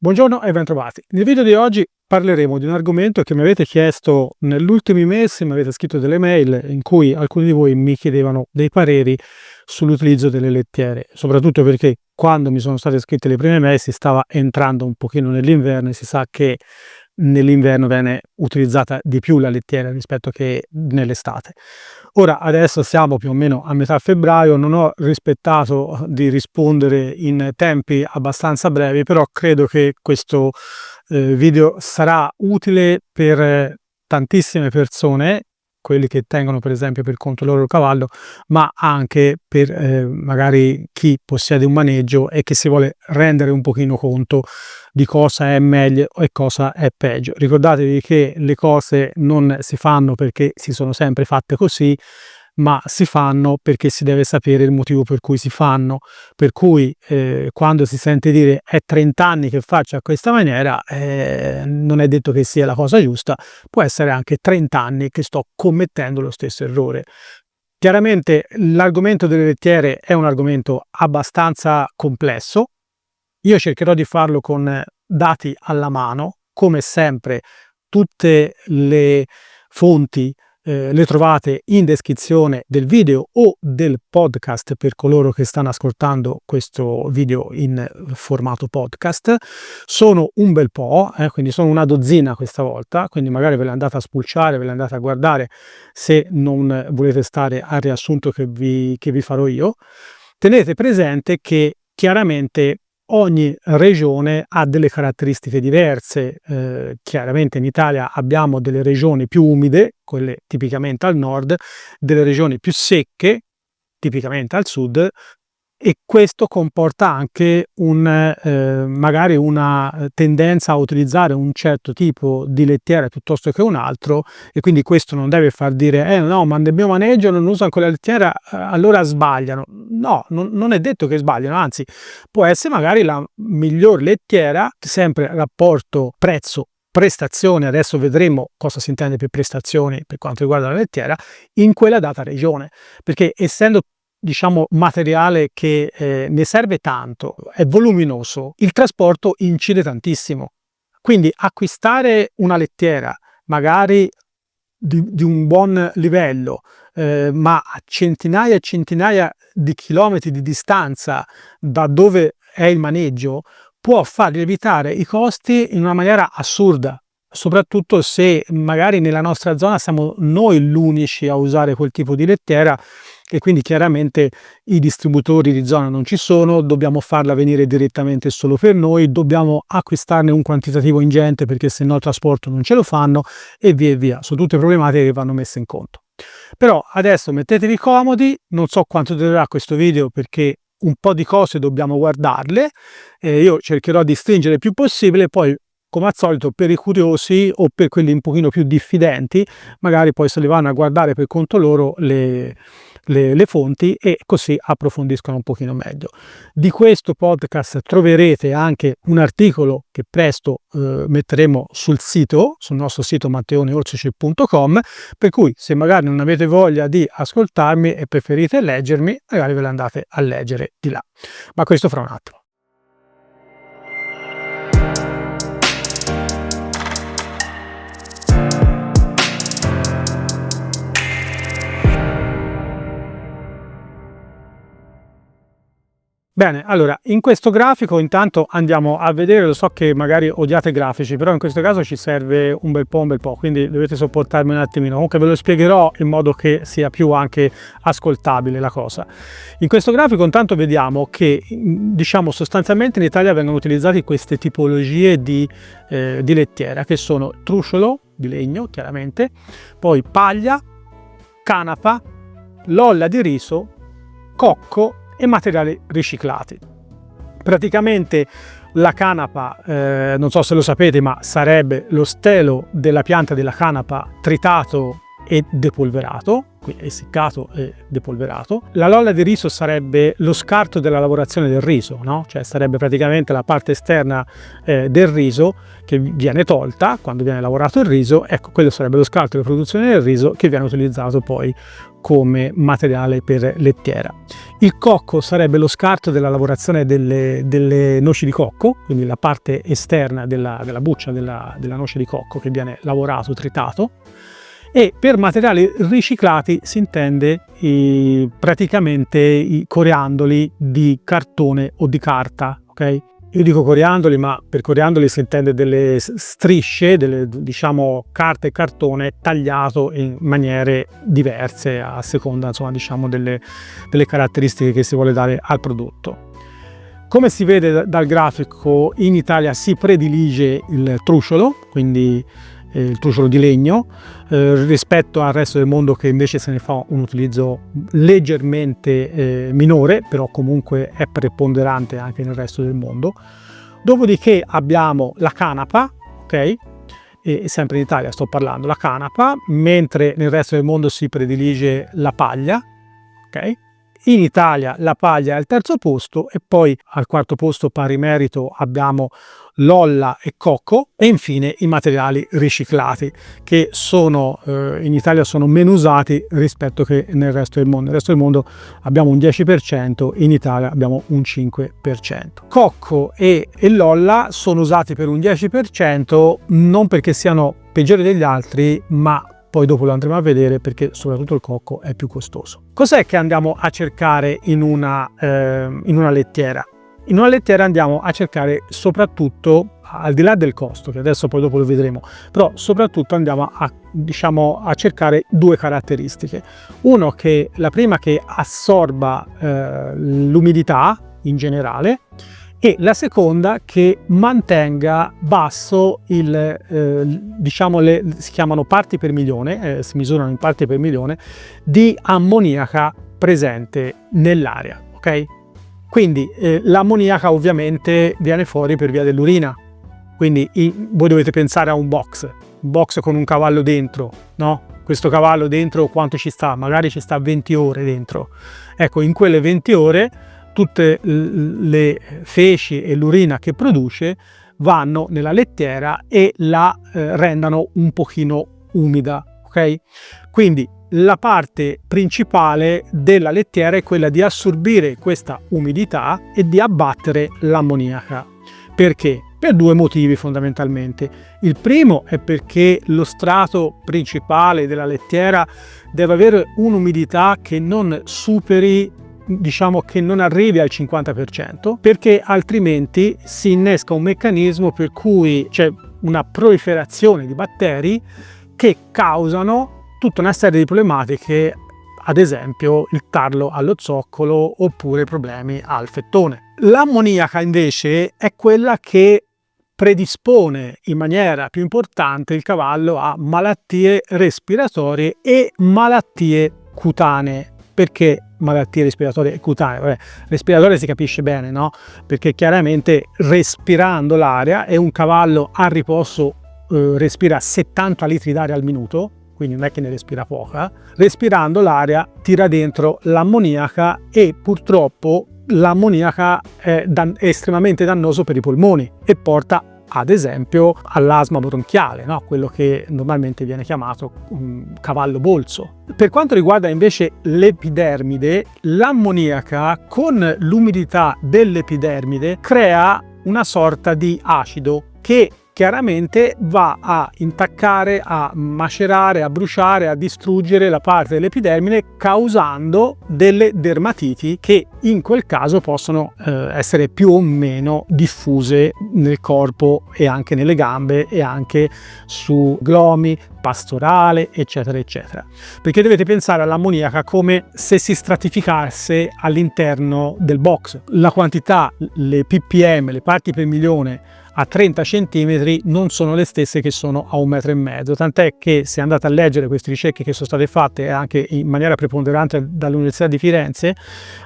Buongiorno e bentrovati. Nel video di oggi parleremo di un argomento che mi avete chiesto negli ultimi mesi, mi avete scritto delle mail in cui alcuni di voi mi chiedevano dei pareri sull'utilizzo delle lettiere, soprattutto perché quando mi sono state scritte le prime mail si stava entrando un pochino nell'inverno e si sa che nell'inverno viene utilizzata di più la lettiera rispetto che nell'estate. Ora adesso siamo più o meno a metà febbraio, non ho rispettato di rispondere in tempi abbastanza brevi, però credo che questo video sarà utile per tantissime persone, quelli che tengono per esempio per conto loro il cavallo, ma anche per magari chi possiede un maneggio e che si vuole rendere un pochino conto di cosa è meglio e cosa è peggio. Ricordatevi che le cose non si fanno perché si sono sempre fatte così, ma si fanno perché si deve sapere il motivo per cui si fanno. Per cui quando si sente dire è 30 anni che faccio a questa maniera, non è detto che sia la cosa giusta, può essere anche 30 anni che sto commettendo lo stesso errore. Chiaramente l'argomento delle lettiere è un argomento abbastanza complesso. Io cercherò di farlo con dati alla mano, come sempre tutte le fonti le trovate in descrizione del video o del podcast per coloro che stanno ascoltando questo video in formato podcast. Sono un bel po', quindi sono una dozzina questa volta, quindi magari ve le andate a spulciare, ve le andate a guardare se non volete stare al riassunto che vi farò io. Tenete presente che chiaramente ogni regione ha delle caratteristiche diverse. Chiaramente in Italia abbiamo delle regioni più umide, quelle tipicamente al nord, delle regioni più secche, tipicamente al sud, e questo comporta anche magari una tendenza a utilizzare un certo tipo di lettiera piuttosto che un altro, e quindi questo non deve far dire no, ma nel mio maneggio non usano quella lettiera, allora sbagliano. No, non è detto che sbagliano, anzi può essere magari la miglior lettiera, sempre rapporto prezzo prestazione, adesso vedremo cosa si intende per prestazioni per quanto riguarda la lettiera, in quella data regione, perché essendo materiale che ne serve tanto, è voluminoso, il trasporto incide tantissimo. Quindi acquistare una lettiera magari di un buon livello, ma a centinaia e centinaia di chilometri di distanza da dove è il maneggio, può far lievitare i costi in una maniera assurda, soprattutto se magari nella nostra zona siamo noi gli unici a usare quel tipo di lettiera e quindi chiaramente i distributori di zona non ci sono, dobbiamo farla venire direttamente solo per noi, dobbiamo acquistarne un quantitativo ingente perché se no il trasporto non ce lo fanno e via e via. Sono tutte problematiche che vanno messe in conto. Però adesso mettetevi comodi, non so quanto durerà questo video perché un po' di cose dobbiamo guardarle, io cercherò di stringere il più possibile, poi come al solito per i curiosi o per quelli un pochino più diffidenti magari poi se le vanno a guardare per conto loro le fonti e così approfondiscono un pochino meglio. Di questo podcast troverete anche un articolo che presto metteremo sul nostro sito matteoneorsici.com, per cui se magari non avete voglia di ascoltarmi e preferite leggermi, magari ve le andate a leggere di là, ma questo fra un attimo. Bene, allora, in questo grafico intanto andiamo a vedere, lo so che magari odiate grafici, però in questo caso ci serve un bel po', quindi dovete sopportarmi un attimino. Comunque ve lo spiegherò in modo che sia più anche ascoltabile la cosa. In questo grafico intanto vediamo che, sostanzialmente in Italia vengono utilizzate queste tipologie di lettiera, che sono trusciolo di legno, chiaramente, poi paglia, canapa, lolla di riso, cocco e materiali riciclati. Praticamente la canapa, non so se lo sapete, ma sarebbe lo stelo della pianta della canapa tritato e depolverato, quindi essiccato e depolverato. La lolla di riso sarebbe lo scarto della lavorazione del riso, no? Cioè sarebbe praticamente la parte esterna del riso che viene tolta quando viene lavorato il riso. Ecco, quello sarebbe lo scarto della produzione del riso che viene utilizzato poi come materiale per lettiera. Il cocco sarebbe lo scarto della lavorazione delle noci di cocco, quindi la parte esterna della buccia della noce di cocco che viene lavorato, tritato. E per materiali riciclati si intende praticamente i coriandoli di cartone o di carta, ok? Io dico coriandoli, ma per coriandoli si intende delle strisce, diciamo carta e cartone tagliato in maniere diverse a seconda, insomma, diciamo delle caratteristiche che si vuole dare al prodotto. Come si vede dal grafico, in Italia si predilige il truciolo, quindi il truciolo di legno, rispetto al resto del mondo che invece se ne fa un utilizzo leggermente minore, però comunque è preponderante anche nel resto del mondo. Dopodiché abbiamo la canapa, ok? E sempre in Italia sto parlando, la canapa, mentre nel resto del mondo si predilige la paglia, ok? In Italia la paglia è al terzo posto e poi al quarto posto pari merito abbiamo lolla e cocco e infine i materiali riciclati che sono in Italia sono meno usati rispetto che nel resto del mondo. Nel resto del mondo abbiamo un 10%, in Italia abbiamo un 5%. Cocco e lolla sono usati per un 10% non perché siano peggiori degli altri, ma poi dopo lo andremo a vedere perché soprattutto il cocco è più costoso. Cos'è che andiamo a cercare in una lettiera? In una lettiera andiamo a cercare soprattutto, al di là del costo, che adesso poi dopo lo vedremo, però soprattutto andiamo a cercare due caratteristiche. Uno, che la prima che assorba l'umidità in generale, e la seconda che mantenga basso si chiamano parti per milione, si misurano in parti per milione di ammoniaca presente nell'aria, ok? Quindi l'ammoniaca ovviamente viene fuori per via dell'urina, quindi voi dovete pensare a un box con un cavallo dentro, no? Questo cavallo dentro quanto ci sta? Magari ci sta 20 ore dentro. Ecco, in quelle 20 ore tutte le feci e l'urina che produce vanno nella lettiera e la rendano un pochino umida, ok? Quindi la parte principale della lettiera è quella di assorbire questa umidità e di abbattere l'ammoniaca. Perché? Per due motivi fondamentalmente. Il primo è perché lo strato principale della lettiera deve avere un'umidità che non superi, diciamo che non arrivi al 50%, perché altrimenti si innesca un meccanismo per cui c'è una proliferazione di batteri che causano tutta una serie di problematiche, ad esempio il tarlo allo zoccolo oppure problemi al fettone. L'ammoniaca invece è quella che predispone in maniera più importante il cavallo a malattie respiratorie e malattie cutanee. Perché malattie respiratorie e cutanee? Vabbè, respiratorie si capisce bene, no? Perché chiaramente respirando l'aria, e un cavallo a riposo respira 70 litri d'aria al minuto, quindi non è che ne respira poca, respirando l'aria tira dentro l'ammoniaca e purtroppo l'ammoniaca è estremamente dannoso per i polmoni e porta ad esempio all'asma bronchiale, no? Quello che normalmente viene chiamato cavallo bolso. Per quanto riguarda invece l'epidermide, l'ammoniaca con l'umidità dell'epidermide crea una sorta di acido che chiaramente va a intaccare, a macerare, a bruciare, a distruggere la parte dell'epidermide, causando delle dermatiti che in quel caso possono essere più o meno diffuse nel corpo e anche nelle gambe e anche su glomi, pastorale, eccetera eccetera. Perché dovete pensare all'ammoniaca come se si stratificasse all'interno del box. La quantità, le ppm, le parti per milione a 30 cm non sono le stesse che sono a 1,5 m, tant'è che se andate a leggere queste ricerche che sono state fatte anche in maniera preponderante dall'Università di Firenze,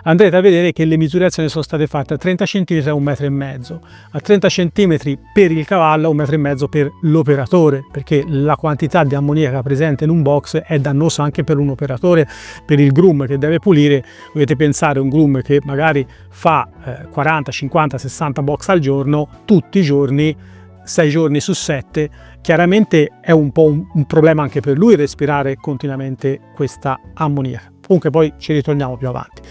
andrete a vedere che le misurazioni sono state fatte a 30 cm a 1,5 m, a 30 cm per il cavallo, a 1,5 m per l'operatore, perché la quantità di ammoniaca presente in un box è dannosa anche per un operatore, per il groom che deve pulire. Dovete pensare a un groom che magari fa 40, 50, 60 box al giorno, tutti i giorni, 6 giorni su 7, chiaramente è un po' un problema anche per lui respirare continuamente questa ammoniaca. Comunque poi ci ritorniamo più avanti.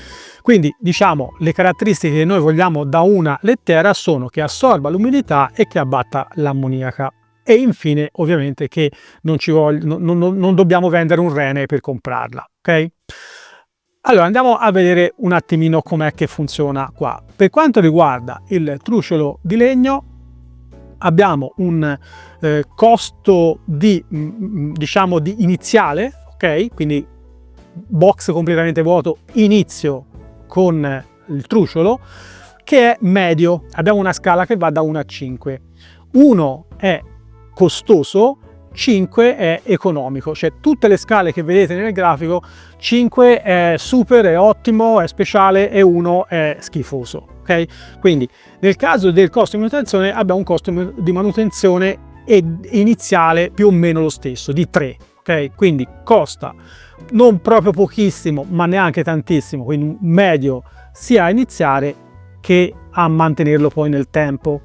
Quindi diciamo le caratteristiche che noi vogliamo da una lettiera sono che assorba l'umidità e che abbatta l'ammoniaca. E infine ovviamente che non dobbiamo vendere un rene per comprarla, ok? Allora andiamo a vedere un attimino com'è che funziona qua. Per quanto riguarda il truciolo di legno abbiamo un costo diciamo di iniziale, ok? Quindi box completamente vuoto, inizio con il truciolo, che è medio. Abbiamo una scala che va da 1 a 5. 1 è costoso, 5 è economico, cioè tutte le scale che vedete nel grafico, 5 è super, è ottimo, è speciale e 1 è schifoso, ok? Quindi nel caso del costo di manutenzione abbiamo un costo di manutenzione iniziale più o meno lo stesso, di 3, ok? Quindi costa non proprio pochissimo, ma neanche tantissimo, quindi un medio sia a iniziare che a mantenerlo poi nel tempo,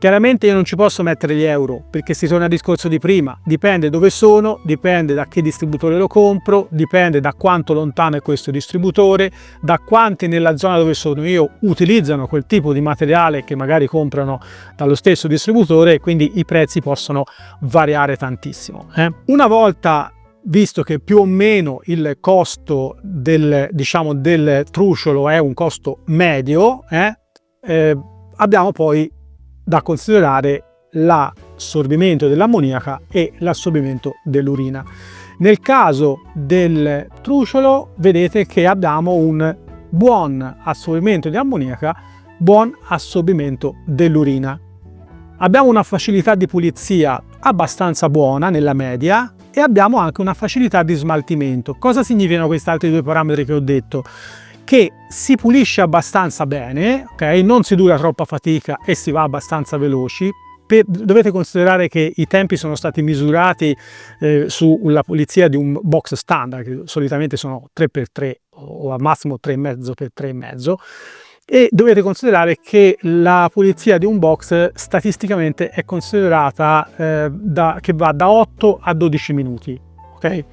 Chiaramente io non ci posso mettere gli euro, perché si torna al discorso di prima, dipende dove sono, dipende da che distributore lo compro, dipende da quanto lontano è questo distributore, da quanti nella zona dove sono io utilizzano quel tipo di materiale che magari comprano dallo stesso distributore, e quindi i prezzi possono variare tantissimo. Una volta visto che più o meno il costo del truciolo è un costo medio, abbiamo poi da considerare l'assorbimento dell'ammoniaca e l'assorbimento dell'urina. Nel caso del truciolo vedete che abbiamo un buon assorbimento di ammoniaca, buon assorbimento dell'urina. Abbiamo una facilità di pulizia abbastanza buona nella media e abbiamo anche una facilità di smaltimento. Cosa significano questi altri due parametri che ho detto? Che si pulisce abbastanza bene, ok? Non si dura troppa fatica e si va abbastanza veloci. Dovete considerare che i tempi sono stati misurati sulla pulizia di un box standard, che solitamente sono 3x3 o al massimo 3,5x3,5, e dovete considerare che la pulizia di un box statisticamente è considerata che va da 8 a 12 minuti, ok?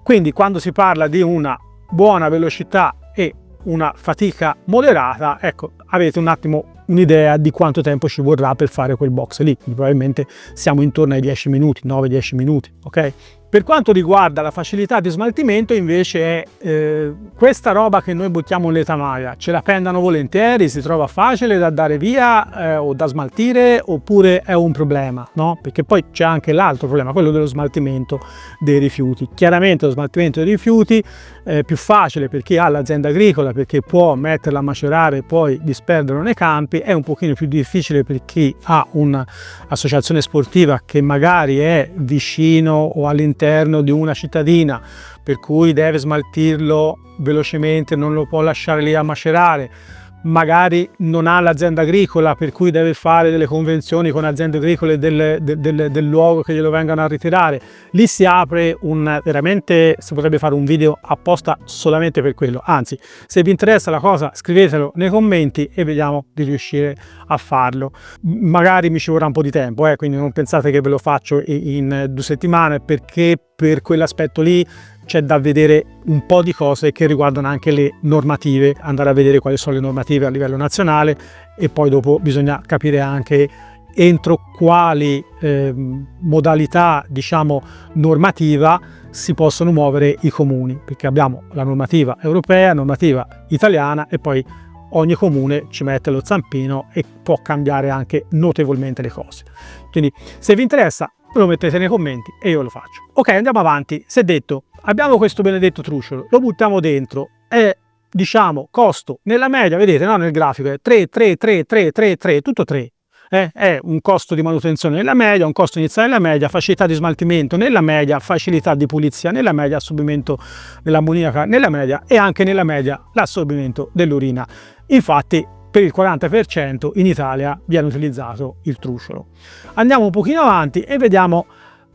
Quindi quando si parla di una buona velocità e una fatica moderata, ecco, avete un attimo un'idea di quanto tempo ci vorrà per fare quel box lì. Quindi probabilmente siamo intorno ai 10 minuti, 9-10 minuti, ok? Per quanto riguarda la facilità di smaltimento invece è questa roba che noi buttiamo in letamaia, ce la prendano volentieri, si trova facile da dare via o da smaltire, oppure è un problema, no? Perché poi c'è anche l'altro problema, quello dello smaltimento dei rifiuti. Chiaramente lo smaltimento dei rifiuti è più facile per chi ha l'azienda agricola, perché può metterla a macerare e poi disperderlo nei campi, è un pochino più difficile per chi ha un'associazione sportiva che magari è vicino o all'interno di una cittadina, per cui deve smaltirlo velocemente, non lo può lasciare lì a macerare, magari non ha l'azienda agricola per cui deve fare delle convenzioni con aziende agricole del luogo che glielo vengano a ritirare. Lì si apre veramente si potrebbe fare un video apposta solamente per quello. Anzi, se vi interessa la cosa scrivetelo nei commenti e vediamo di riuscire a farlo. Magari mi ci vorrà un po' di tempo, quindi non pensate che ve lo faccio in 2 settimane, perché per quell'aspetto lì c'è da vedere un po' di cose che riguardano anche le normative, andare a vedere quali sono le normative a livello nazionale, e poi dopo bisogna capire anche entro quali modalità, diciamo, normativa si possono muovere i comuni, perché abbiamo la normativa europea, la normativa italiana, e poi ogni comune ci mette lo zampino e può cambiare anche notevolmente le cose. Quindi se vi interessa me lo mettete nei commenti e io lo faccio. Ok, andiamo avanti. Si è detto, abbiamo questo benedetto truciolo, lo buttiamo dentro, è, diciamo, costo nella media, vedete, no, nel grafico è 3, 3, 3, 3, 3, 3, tutto 3. È un costo di manutenzione nella media, un costo iniziale nella media, facilità di smaltimento nella media, facilità di pulizia nella media, assorbimento dell'ammoniaca nella media e anche nella media l'assorbimento dell'urina. Infatti per il 40% in Italia viene utilizzato il trusciolo. Andiamo un pochino avanti e vediamo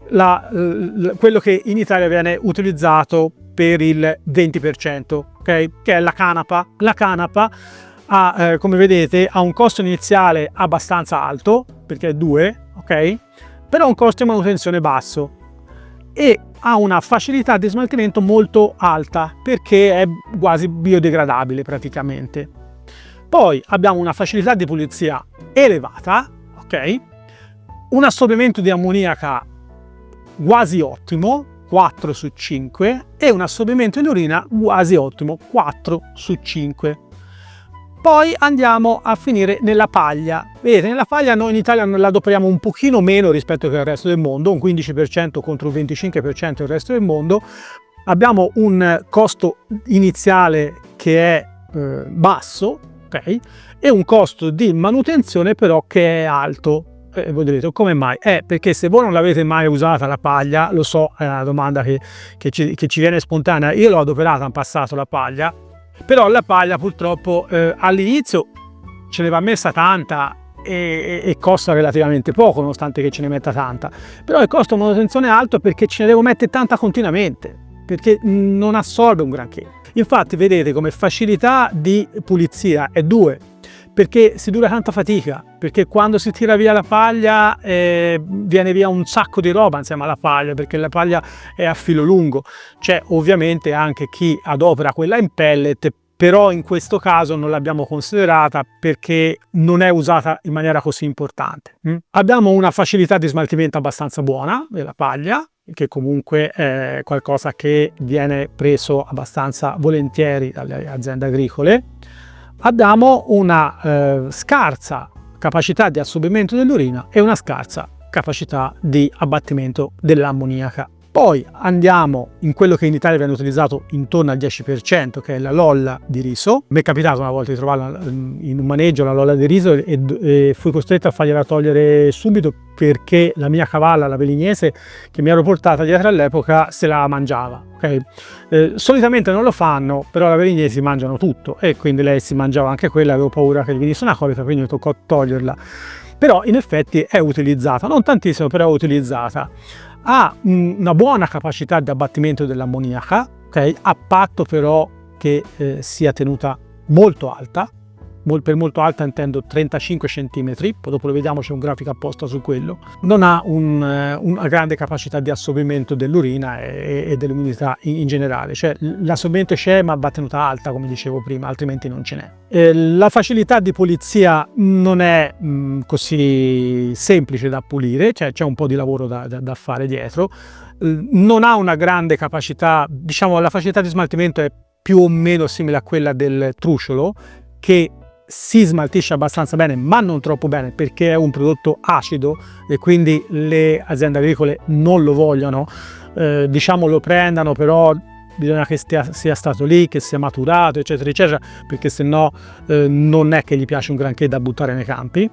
quello che in Italia viene utilizzato per il 20%, okay? Che è la canapa. La canapa ha, come vedete, ha un costo iniziale abbastanza alto, perché è 2, ok? Però un costo di manutenzione basso e ha una facilità di smaltimento molto alta, perché è quasi biodegradabile praticamente. Poi abbiamo una facilità di pulizia elevata, ok? Un assorbimento di ammoniaca quasi ottimo, 4 su 5, e un assorbimento di urina quasi ottimo, 4 su 5. Poi andiamo a finire nella paglia. Vedete, nella paglia noi in Italia la adoperiamo un pochino meno rispetto al resto del mondo, un 15% contro un 25% del resto del mondo. Abbiamo un costo iniziale che è basso, ok? E un costo di manutenzione però che è alto. Voi direte, come mai? Perché se voi non l'avete mai usata la paglia, lo so, è una domanda che ci viene spontanea, io l'ho adoperata in passato la paglia, però la paglia purtroppo all'inizio ce ne va messa tanta e costa relativamente poco, nonostante che ce ne metta tanta, però il costo di manutenzione è alto perché ce ne devo mettere tanta continuamente, perché non assorbe un granché. Infatti vedete come facilità di pulizia è 2, perché si dura tanta fatica, perché quando si tira via la paglia viene via un sacco di roba insieme alla paglia, perché la paglia è a filo lungo. C'è ovviamente anche chi adopera quella in pellet, però in questo caso non l'abbiamo considerata perché non è usata in maniera così importante. Abbiamo una facilità di smaltimento abbastanza buona della paglia, che comunque è qualcosa che viene preso abbastanza volentieri dalle aziende agricole. Abbiamo una scarsa capacità di assorbimento dell'urina e una scarsa capacità di abbattimento dell'ammoniaca. Poi andiamo in quello che in Italia viene utilizzato intorno al 10%, che è la lolla di riso. Mi è capitato una volta di trovarla in un maneggio, la lolla di riso, e fui costretto a fargliela togliere subito perché la mia cavalla, la belignese, che mi ero portata dietro all'epoca, se la mangiava. Okay? Solitamente non lo fanno, però la belignesi mangiano tutto e quindi lei si mangiava anche quella, avevo paura che gli venisse una colica, quindi mi toccò toglierla. Però in effetti è utilizzata, non tantissimo, però è utilizzata. Ha una buona capacità di abbattimento dell'ammoniaca, okay? A patto però che sia tenuta molto alta. Per molto alta intendo 35 cm, poi dopo lo vediamo, c'è un grafico apposta su quello. Non ha una grande capacità di assorbimento dell'urina e dell'umidità in generale, cioè l'assorbimento c'è ma va tenuta alta, come dicevo prima, altrimenti non ce n'è. La facilità di pulizia non è così semplice da pulire, cioè c'è un po' di lavoro da fare dietro. Non ha una grande capacità, diciamo la facilità di smaltimento è più o meno simile a quella del trusciolo, che si smaltisce abbastanza bene ma non troppo bene perché è un prodotto acido e quindi le aziende agricole non lo vogliono, diciamo lo prendano, però bisogna che sia stato lì, che sia maturato eccetera eccetera, perché se no non è che gli piace un granché da buttare nei campi.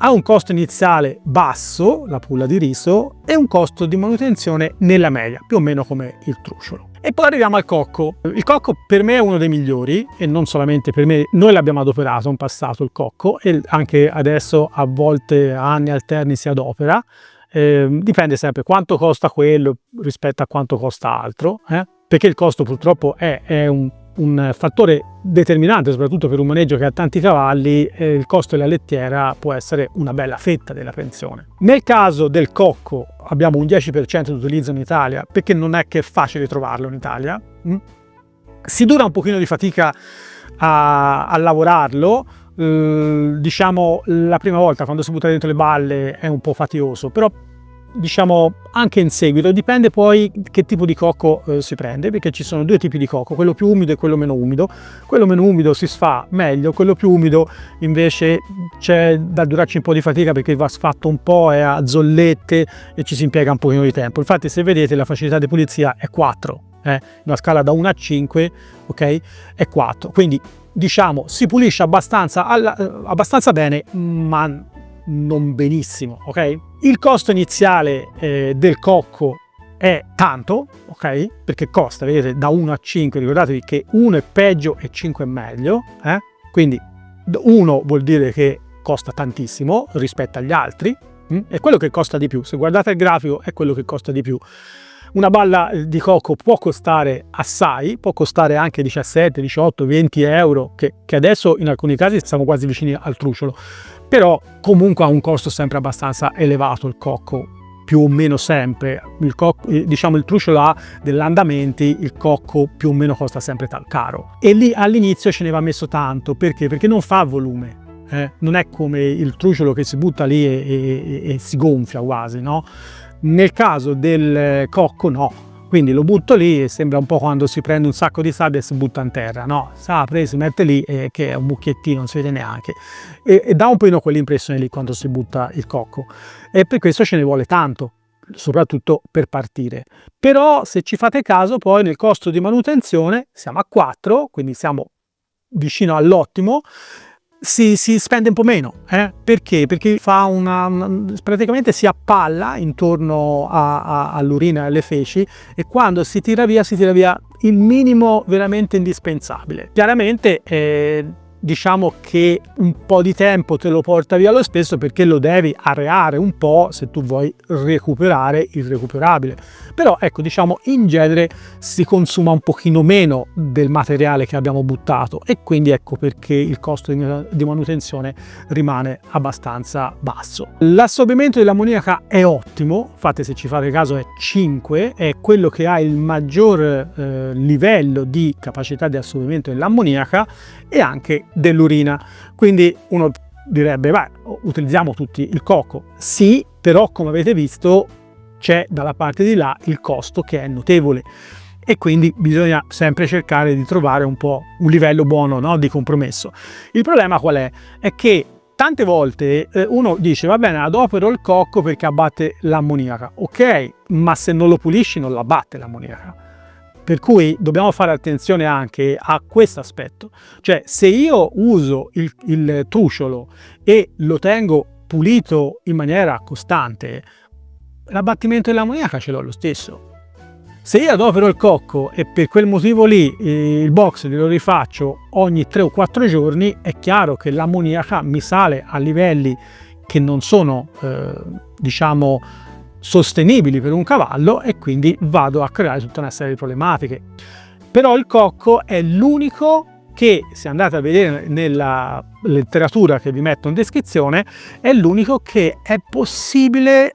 Ha un costo iniziale basso, la pulla di riso, e un costo di manutenzione nella media, più o meno come il trusciolo. E poi arriviamo al cocco. Il cocco per me è uno dei migliori, e non solamente per me, noi l'abbiamo adoperato in passato il cocco, e anche adesso a volte a anni alterni si adopera. Dipende sempre quanto costa quello rispetto a quanto costa altro, perché il costo purtroppo è un fattore determinante, soprattutto per un maneggio che ha tanti cavalli. Il costo della lettiera può essere una bella fetta della pensione. Nel caso del cocco abbiamo un 10% di utilizzo in Italia, perché non è che è facile trovarlo in Italia. Si dura un pochino di fatica a lavorarlo, diciamo la prima volta quando si butta dentro le balle è un po' faticoso, però diciamo anche in seguito dipende poi che tipo di cocco si prende, perché ci sono due tipi di cocco, quello più umido e quello meno umido. Quello meno umido si sfa meglio, quello più umido invece c'è da durarci un po' di fatica perché va sfatto un po', è a zollette e ci si impiega un pochino di tempo. Infatti se vedete la facilità di pulizia è 4, una scala da 1 a 5, ok, è 4, quindi diciamo si pulisce abbastanza bene, ma non benissimo, ok? Il costo iniziale del cocco è tanto, ok? Perché costa, vedete, da 1 a 5, ricordatevi che 1 è peggio e 5 è meglio, quindi 1 vuol dire che costa tantissimo rispetto agli altri, è quello che costa di più. Se guardate il grafico è quello che costa di più. Una balla di cocco può costare assai, può costare anche 17, 18, 20 euro, che adesso in alcuni casi siamo quasi vicini al truciolo, però comunque ha un costo sempre abbastanza elevato il cocco, più o meno sempre. Il truciolo ha degli andamenti, il cocco più o meno costa sempre caro. E lì all'inizio ce ne va messo tanto, perché? Perché non fa volume. Non è come il truciolo che si butta lì e si gonfia quasi, no? Nel caso del cocco no, quindi lo butto lì e sembra un po' quando si prende un sacco di sabbia e si butta in terra, no? Si apre, si mette lì che è un mucchiettino, non si vede neanche, e dà un po' quell'impressione lì quando si butta il cocco, e per questo ce ne vuole tanto, soprattutto per partire. Però se ci fate caso poi nel costo di manutenzione siamo a 4, quindi siamo vicino all'ottimo. Si spende un po' meno, perché? Perché fa praticamente si appalla intorno all'urina e alle feci, e quando si tira via il minimo veramente indispensabile. Chiaramente diciamo che un po' di tempo te lo porta via lo stesso, perché lo devi areare un po' se tu vuoi recuperare il recuperabile. Però ecco, diciamo in genere si consuma un pochino meno del materiale che abbiamo buttato, e quindi ecco perché il costo di manutenzione rimane abbastanza basso. L'assorbimento dell'ammoniaca è ottimo, infatti se ci fate caso è 5, è quello che ha il maggior livello di capacità di assorbimento dell'ammoniaca e anche dell'urina. Quindi uno direbbe, beh, utilizziamo tutti il cocco. Sì, però come avete visto c'è dalla parte di là il costo che è notevole, e quindi bisogna sempre cercare di trovare un po' un livello buono, no, di compromesso. Il problema qual è? È che tante volte uno dice, va bene, adopero il cocco perché abbatte l'ammoniaca. Ok, ma se non lo pulisci non l'abbatte l'ammoniaca. Per cui dobbiamo fare attenzione anche a questo aspetto. Cioè, se io uso il truciolo e lo tengo pulito in maniera costante, l'abbattimento dell'ammoniaca ce l'ho lo stesso. Se io adopero il cocco e per quel motivo lì il box lo rifaccio ogni 3 o 4 giorni, è chiaro che l'ammoniaca mi sale a livelli che non sono, diciamo, sostenibili per un cavallo, e quindi vado a creare tutta una serie di problematiche. Però il cocco è l'unico che, se andate a vedere nella letteratura che vi metto in descrizione, è l'unico che è possibile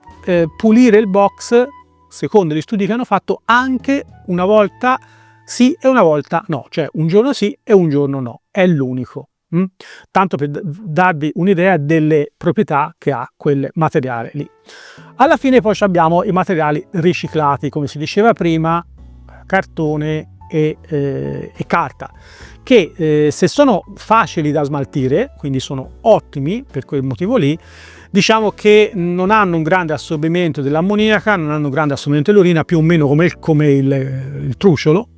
pulire il box, secondo gli studi che hanno fatto, anche una volta sì e una volta no, cioè un giorno sì e un giorno no, è l'unico. Tanto per darvi un'idea delle proprietà che ha quel materiale lì. Alla fine poi abbiamo i materiali riciclati, come si diceva prima, cartone e carta, che se sono facili da smaltire, quindi sono ottimi per quel motivo lì, diciamo che non hanno un grande assorbimento dell'ammoniaca, non hanno un grande assorbimento dell'urina, più o meno come il truciolo.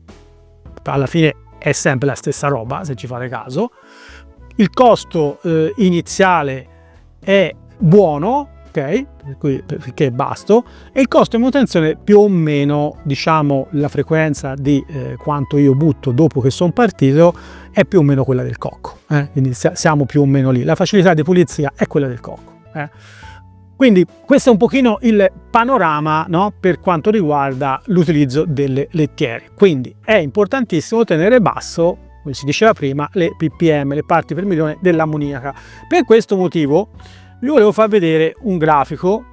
Alla fine è sempre la stessa roba, se ci fate caso. Il costo iniziale è buono, ok? Perché è basso, e il costo di manutenzione più o meno, diciamo, la frequenza di quanto io butto dopo che sono partito è più o meno quella del cocco, quindi siamo più o meno lì. La facilità di pulizia è quella del cocco. Quindi questo è un pochino il panorama, no, per quanto riguarda l'utilizzo delle lettiere. Quindi è importantissimo tenere basso, come si diceva prima, le ppm, le parti per milione dell'ammoniaca. Per questo motivo vi volevo far vedere un grafico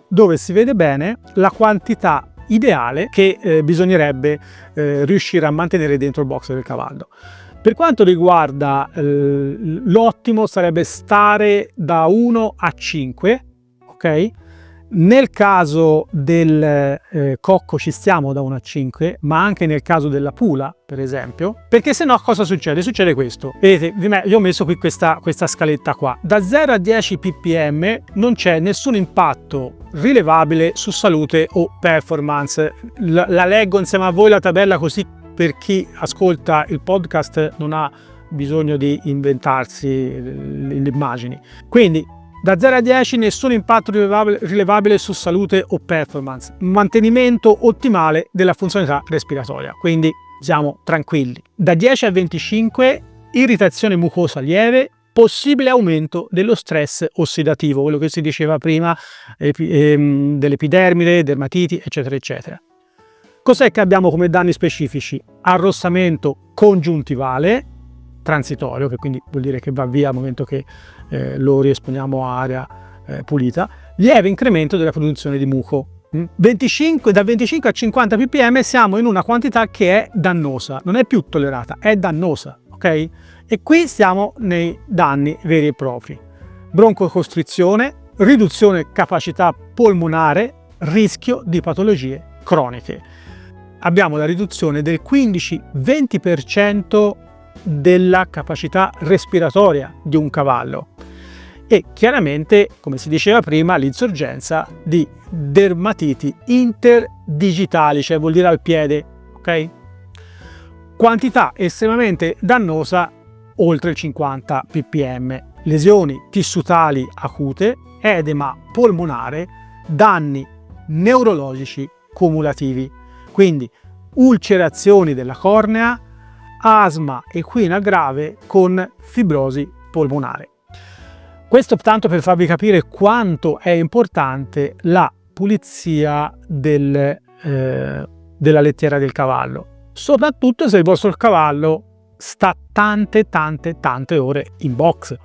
dove si vede bene la quantità ideale che bisognerebbe riuscire a mantenere dentro il box del cavallo. Per quanto riguarda l'ottimo sarebbe stare da 1 a 5, ok? Nel caso del cocco ci stiamo da 1 a 5, ma anche nel caso della pula, per esempio, perché se no cosa succede? Succede questo. Vedete, io ho messo qui questa scaletta qua. Da 0 a 10 ppm non c'è nessun impatto rilevabile su salute o performance. La leggo insieme a voi la tabella, così per chi ascolta il podcast non ha bisogno di inventarsi le immagini. Quindi Da 0 a 10 nessun impatto rilevabile su salute o performance, mantenimento ottimale della funzionalità respiratoria, quindi siamo tranquilli. Da 10 a 25 irritazione mucosa lieve, possibile aumento dello stress ossidativo, quello che si diceva prima, dell'epidermide, dermatiti, eccetera, eccetera. Cos'è che abbiamo come danni specifici? Arrossamento congiuntivale, transitorio, che quindi vuol dire che va via al momento che lo riesponiamo a aria pulita, lieve incremento della produzione di muco. Da 25 a 50 ppm siamo in una quantità che è dannosa, non è più tollerata, è dannosa, ok? E qui siamo nei danni veri e propri. Broncocostrizione, riduzione capacità polmonare, rischio di patologie croniche. Abbiamo la riduzione del 15-20% della capacità respiratoria di un cavallo e chiaramente, come si diceva prima, l'insorgenza di dermatiti interdigitali, cioè vuol dire al piede, ok? Quantità estremamente dannosa oltre il 50 ppm, lesioni tissutali acute, edema polmonare, danni neurologici cumulativi, quindi ulcerazioni della cornea, asma equina grave con fibrosi polmonare. Questo tanto per farvi capire quanto è importante la pulizia della lettiera del cavallo, soprattutto se il vostro cavallo sta tante ore in box.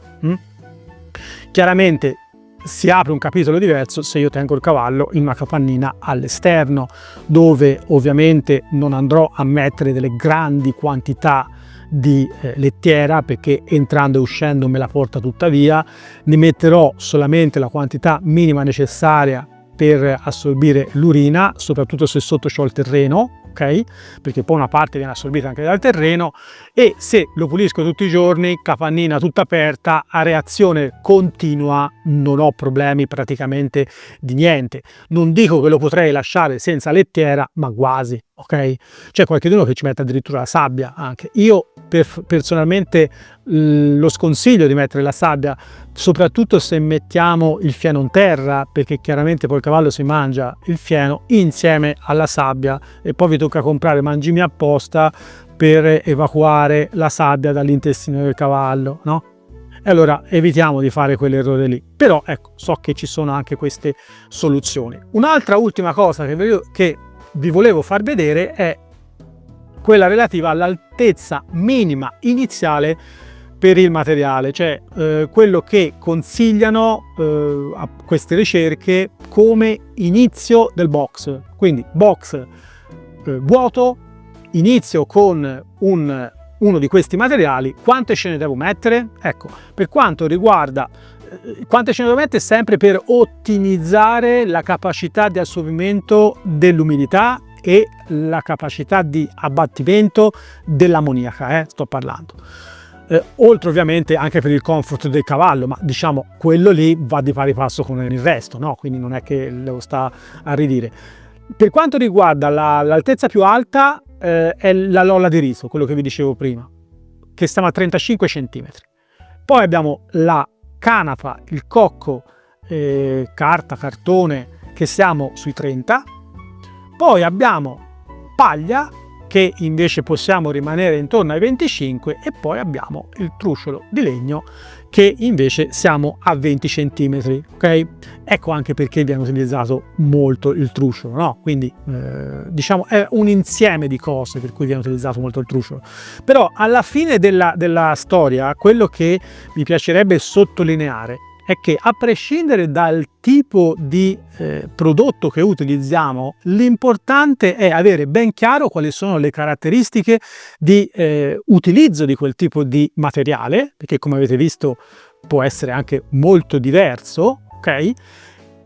Chiaramente si apre un capitolo diverso se io tengo il cavallo in una capannina all'esterno, dove ovviamente non andrò a mettere delle grandi quantità di lettiera, perché entrando e uscendo me la porta tutta via. Ne metterò solamente la quantità minima necessaria per assorbire l'urina, soprattutto se sotto c'ho il terreno, ok? Perché poi una parte viene assorbita anche dal terreno, e se lo pulisco tutti i giorni, capannina tutta aperta, a reazione continua, non ho problemi praticamente di niente. Non dico che lo potrei lasciare senza lettiera, ma quasi, ok? C'è qualcuno che ci mette addirittura la sabbia anche. Io personalmente lo sconsiglio di mettere la sabbia, soprattutto se mettiamo il fieno in terra, perché chiaramente poi il cavallo si mangia il fieno insieme alla sabbia e poi vi tocca comprare mangimi apposta per evacuare la sabbia dall'intestino del cavallo, no? E allora evitiamo di fare quell'errore lì. Però ecco, so che ci sono anche queste soluzioni. Un'altra ultima cosa che vi volevo far vedere è quella relativa all'altezza minima iniziale per il materiale, cioè quello che consigliano a queste ricerche come inizio del box. Quindi box vuoto, inizio con uno di questi materiali. Quante scene devo mettere? Ecco, per quanto riguarda quante scene devo mettere, sempre per ottimizzare la capacità di assorbimento dell'umidità e la capacità di abbattimento dell'ammoniaca, sto parlando. Oltre ovviamente anche per il comfort del cavallo, ma diciamo quello lì va di pari passo con il resto, no? Quindi non è che lo sta a ridire. Per quanto riguarda l'altezza più alta, è la lolla di riso, quello che vi dicevo prima, che stiamo a 35 cm. Poi abbiamo la canapa, il cocco, carta, cartone, che siamo sui 30. Poi abbiamo paglia, che invece possiamo rimanere intorno ai 25, e poi abbiamo il trusciolo di legno, che invece siamo a 20 cm, ok? Ecco anche perché viene utilizzato molto il trusciolo, no? Quindi diciamo è un insieme di cose per cui viene utilizzato molto il trusciolo. Però alla fine della storia, quello che mi piacerebbe sottolineare è che, a prescindere dal tipo di prodotto che utilizziamo, l'importante è avere ben chiaro quali sono le caratteristiche di utilizzo di quel tipo di materiale, perché come avete visto può essere anche molto diverso, ok?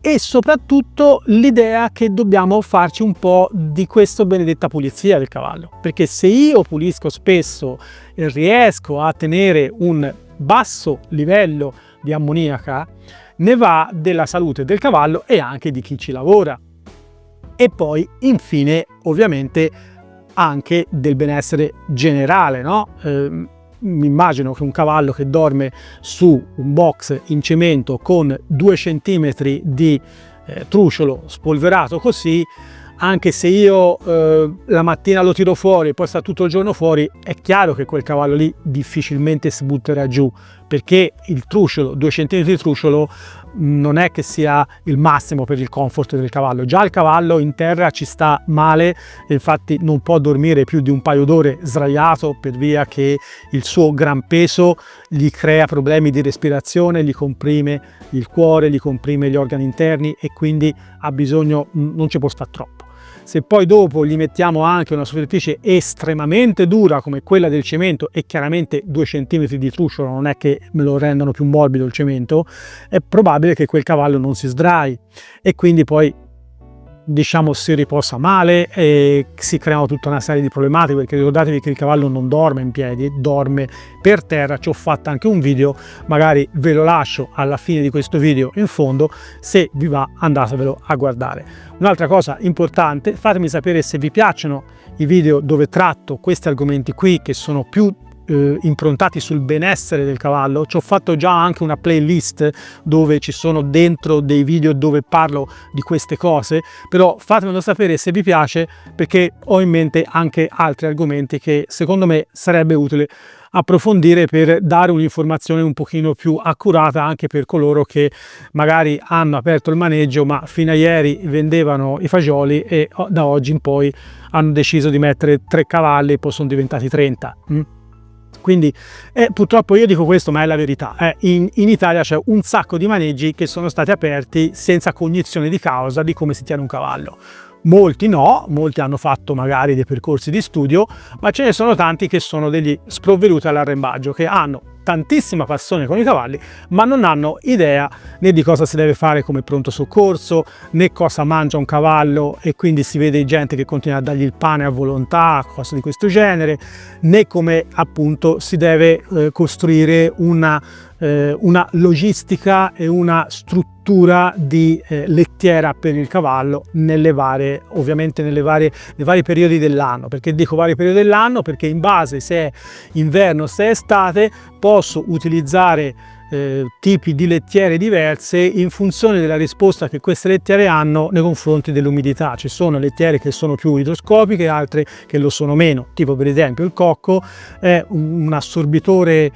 E soprattutto l'idea che dobbiamo farci un po' di questa benedetta pulizia del cavallo, perché se io pulisco spesso e riesco a tenere un basso livello di ammoniaca, ne va della salute del cavallo e anche di chi ci lavora, e poi infine ovviamente anche del benessere generale, no? mi immagino che un cavallo che dorme su un box in cemento con 2 centimetri di truciolo spolverato così, anche se io la mattina lo tiro fuori e poi sta tutto il giorno fuori, è chiaro che quel cavallo lì difficilmente si butterà giù, perché il truciolo, 2 cm di truciolo, non è che sia il massimo per il comfort del cavallo. Già il cavallo in terra ci sta male, infatti non può dormire più di un paio d'ore sdraiato, per via che il suo gran peso gli crea problemi di respirazione, gli comprime il cuore, gli comprime gli organi interni e quindi ha bisogno, non ci può stare troppo. Se poi dopo gli mettiamo anche una superficie estremamente dura come quella del cemento, e chiaramente 2 cm di truciolo non è che me lo rendano più morbido il cemento, è probabile che quel cavallo non si sdrai e quindi poi diciamo si riposa male e si creano tutta una serie di problematiche, perché ricordatevi che il cavallo non dorme in piedi, dorme per terra. Ci ho fatto anche un video, magari ve lo lascio alla fine di questo video in fondo, se vi va andatevelo a guardare. Un'altra cosa importante, fatemi sapere se vi piacciono i video dove tratto questi argomenti qui, che sono più improntati sul benessere del cavallo. Ci ho fatto già anche una playlist dove ci sono dentro dei video dove parlo di queste cose, però fatemelo sapere se vi piace, perché ho in mente anche altri argomenti che secondo me sarebbe utile approfondire per dare un'informazione un pochino più accurata anche per coloro che magari hanno aperto il maneggio ma fino a ieri vendevano i fagioli e da oggi in poi hanno deciso di mettere 3 cavalli e poi sono diventati 30. Quindi purtroppo io dico questo, ma è la verità. In Italia c'è un sacco di maneggi che sono stati aperti senza cognizione di causa di come si tiene un cavallo. Molti no, molti hanno fatto magari dei percorsi di studio, ma ce ne sono tanti che sono degli sprovveduti all'arrembaggio, che hanno tantissima passione con i cavalli, ma non hanno idea né di cosa si deve fare come pronto soccorso, né cosa mangia un cavallo, e quindi si vede gente che continua a dargli il pane a volontà, cose di questo genere, né come appunto si deve costruire una logistica e una struttura di lettiera per il cavallo ovviamente nei vari periodi dell'anno. Perché dico vari periodi dell'anno? Perché in base se è inverno, se è estate, posso utilizzare tipi di lettiere diverse in funzione della risposta che queste lettiere hanno nei confronti dell'umidità. Ci sono lettiere che sono più idroscopiche, altre che lo sono meno, tipo per esempio il cocco è un assorbitore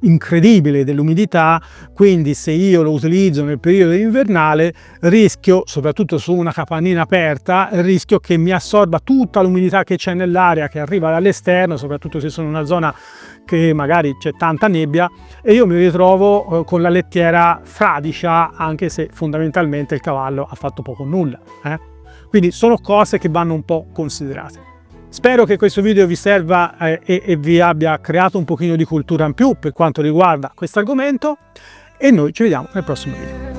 incredibile dell'umidità, quindi se io lo utilizzo nel periodo invernale rischio, soprattutto su una capannina aperta, rischio che mi assorba tutta l'umidità che c'è nell'aria, che arriva dall'esterno, soprattutto se sono in una zona che magari c'è tanta nebbia, e io mi ritrovo con la lettiera fradicia, anche se fondamentalmente il cavallo ha fatto poco o nulla. Quindi sono cose che vanno un po' considerate. Spero che questo video vi serva e vi abbia creato un pochino di cultura in più per quanto riguarda questo argomento, e noi ci vediamo nel prossimo video.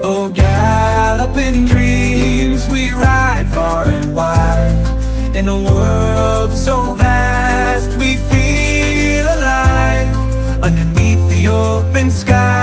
Oh, galloping dreams, we ride far and wide in a world so vast, we feel alive underneath the open sky.